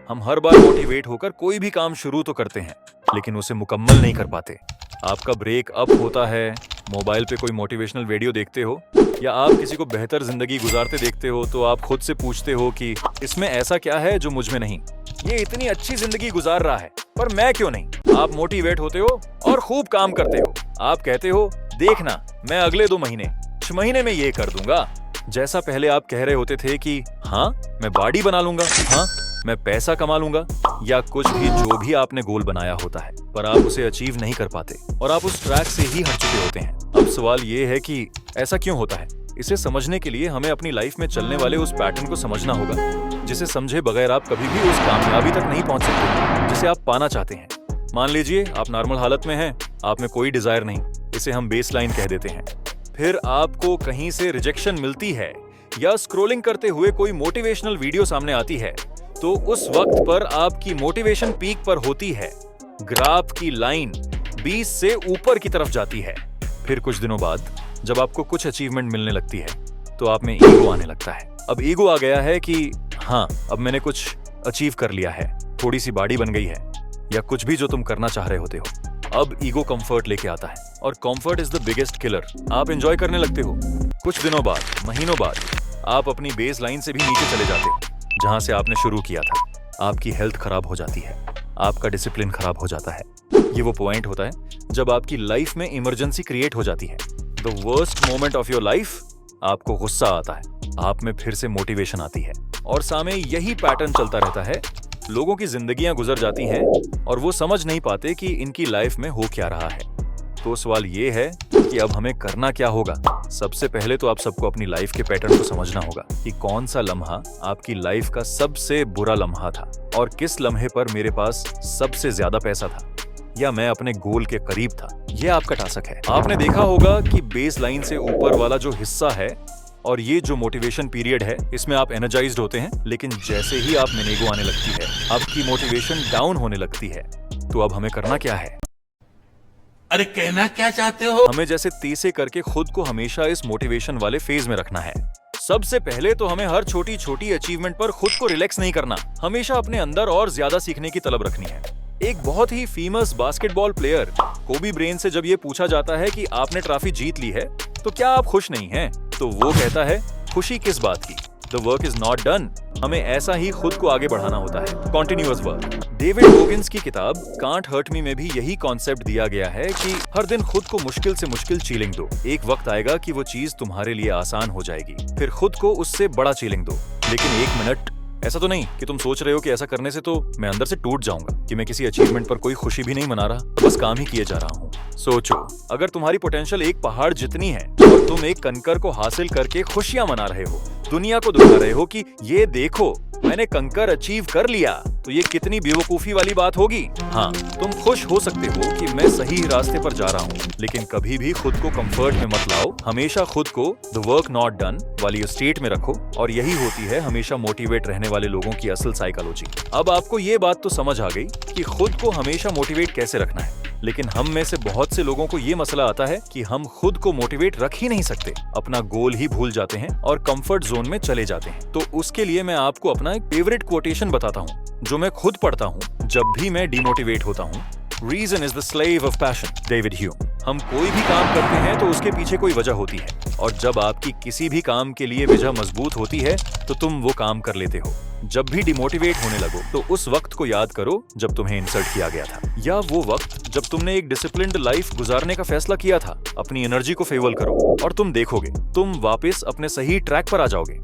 हम हर बार मोटिवेट होकर कोई भी काम शुरू तो करते हैं, लेकिन उसे मुकम्मल नहीं कर पाते। आपका ब्रेक अप होता है, मोबाइल पे कोई मोटिवेशनल वीडियो देखते हो या आप किसी को बेहतर जिंदगी गुजारते देखते हो तो आप खुद से पूछते हो कि इसमें ऐसा क्या है जो मुझ में नहीं। ये इतनी अच्छी जिंदगी गुजार रहा है पर मैं क्यों नहीं। आप मोटिवेट होते हो और खूब काम करते हो। आप कहते हो देखना मैं अगले 2 महीने 6 महीने में ये कर दूंगा। जैसा पहले आप कह रहे होते थे कि हाँ मैं बॉडी बना लूंगा, हाँ मैं पैसा कमा लूंगा, या कुछ भी जो भी आपने गोल बनाया होता है, पर आप उसे अचीव नहीं कर पाते और आप उस ट्रैक से ही हट चुके होते हैं। अब सवाल ये है कि ऐसा क्यों होता है। इसे समझने के लिए हमें अपनी लाइफ में चलने वाले उस पैटर्न को समझना होगा, जिसे समझे बगैर आप कभी भी उस कामयाबी तक नहीं पहुंच सकते जिसे आप पाना चाहते हैं। मान लीजिए आप नॉर्मल हालत में हैं, आप में कोई डिजायर नहीं, इसे हम बेसलाइन कह देते हैं। फिर आपको कहीं से रिजेक्शन मिलती है या स्क्रॉलिंग करते हुए कोई मोटिवेशनल वीडियो सामने आती है, तो उस वक्त पर आपकी मोटिवेशन पीक पर होती है। ग्राफ की लाइन 20 से ऊपर की तरफ जाती है। फिर कुछ दिनों बाद जब आपको कुछ अचीवमेंट मिलने लगती है तो आप में ईगो आने लगता है। अब ईगो आ गया है कि हाँ अब मैंने कुछ अचीव कर लिया है, थोड़ी सी बॉडी बन गई है, या कुछ भी जो तुम करना चाह रहे होते हो। अब ईगो कंफर्ट लेके आता है और comfort is the biggest killer. आप एंजॉय करने लगते हो। कुछ दिनों बाद, महीनों बाद आप अपनी बेस लाइन से भी नीचे चले जाते हो जहां से आपने शुरू किया था। आपकी हेल्थ खराब हो जाती है, आपका डिसिप्लिन खराब हो जाता है। ये वो पॉइंट होता है जब आपकी लाइफ में इमरजेंसी क्रिएट हो जाती है। The worst moment of your life. आपको गुस्सा आता है, आप में फिर से मोटिवेशन आती है और सामने यही पैटर्न चलता रहता है। लोगों की जिंदगियां गुजर जाती हैं और वो समझ नहीं पाते कि इनकी लाइफ में हो क्या रहा है। तो सवाल ये है कि अब हमें करना क्या होगा। सबसे पहले तो आप सबको अपनी लाइफ के पैटर्न को समझना होगा कि कौन सा लम्हा आपकी लाइफ का सबसे बुरा लम्हा था और किस लम्हे पर मेरे पास सबसे ज्यादा पैसा था या मैं अपने गोल के करीब था। यह आपका टास्क है। आपने देखा होगा कि बेस लाइन से ऊपर वाला जो हिस्सा है और ये जो मोटिवेशन पीरियड है, इसमें आप एनर्जाइज्ड होते हैं, लेकिन जैसे ही आप में ईगो आने लगती है, आपकी मोटिवेशन डाउन होने लगती है। तो अब हमें करना क्या है? अरे कहना क्या चाहते हो? हमें जैसे तीसे करके खुद को हमेशा इस मोटिवेशन वाले फेज में रखना है। सबसे पहले तो हमें हर छोटी छोटी अचीवमेंट पर खुद को रिलैक्स नहीं करना, हमेशा अपने अंदर और ज्यादा सीखने की तलब रखनी है। एक बहुत ही famous basketball player Kobe Bryant से जब ये पूछा जाता है कि आपने ट्रॉफी जीत ली है तो क्या आप खुश नहीं हैं? तो वो कहता है खुशी किस बात की? The work is not done। हमें ऐसा ही खुद को आगे बढ़ाना होता है, कंटिन्यूअस वर्क। डेविड गोगिंस की किताब कांट हर्ट मी में भी यही कॉन्सेप्ट दिया गया है कि हर दिन खुद को मुश्किल से मुश्किल चैलेंज दो। एक वक्त आएगा कि वो चीज तुम्हारे लिए आसान हो जाएगी, फिर खुद को उससे बड़ा चैलेंज दो। लेकिन 1 मिनट ऐसा तो नहीं कि तुम सोच रहे हो कि ऐसा करने से तो मैं अंदर से टूट जाऊंगा, कि मैं किसी अचीवमेंट पर कोई खुशी भी नहीं मना रहा, बस काम ही किए जा रहा हूँ। सोचो, अगर तुम्हारी पोटेंशियल एक पहाड़ जितनी है और तुम एक कंकर को हासिल करके खुशियां मना रहे हो, दुनिया को दिखा रहे हो कि ये देखो मैंने कंकर अचीव कर लिया, तो ये कितनी बेवकूफी वाली बात होगी। हाँ, तुम खुश हो सकते हो कि मैं सही रास्ते पर जा रहा हूँ, लेकिन कभी भी खुद को कंफर्ट में मत लाओ। हमेशा खुद को द वर्क नॉट डन वाली स्टेट में रखो, और यही होती है हमेशा मोटिवेट रहने वाले लोगों की असल साइकोलॉजी। अब आपको ये बात तो समझ आ गई कि खुद को हमेशा मोटिवेट कैसे रखना है, लेकिन हम में से बहुत से लोगों को ये मसला आता है कि हम खुद को मोटिवेट रख ही नहीं सकते, अपना गोल ही भूल जाते हैं और कंफर्ट जोन में चले जाते हैं। तो उसके लिए मैं आपको अपना एक फेवरेट कोटेशन बताता हूँ जो मैं खुद पढ़ता हूँ जब भी मैं डिमोटिवेट होता हूँ। Reason is the slave of passion, David Hume. हम कोई भी काम करते हैं तो उसके पीछे कोई वजह होती है, और जब आपकी किसी भी काम के लिए वजह मजबूत होती है तो तुम वो काम कर लेते हो। जब भी डिमोटिवेट होने लगो तो उस वक्त को याद करो जब तुम्हें इंसल्ट किया गया था, या वो वक्त जब तुमने एक डिसिप्लिन्ड लाइफ गुजारने का फैसला किया था। अपनी एनर्जी को फेवल करो और तुम देखोगे तुम वापस अपने सही ट्रैक पर आ जाओगे।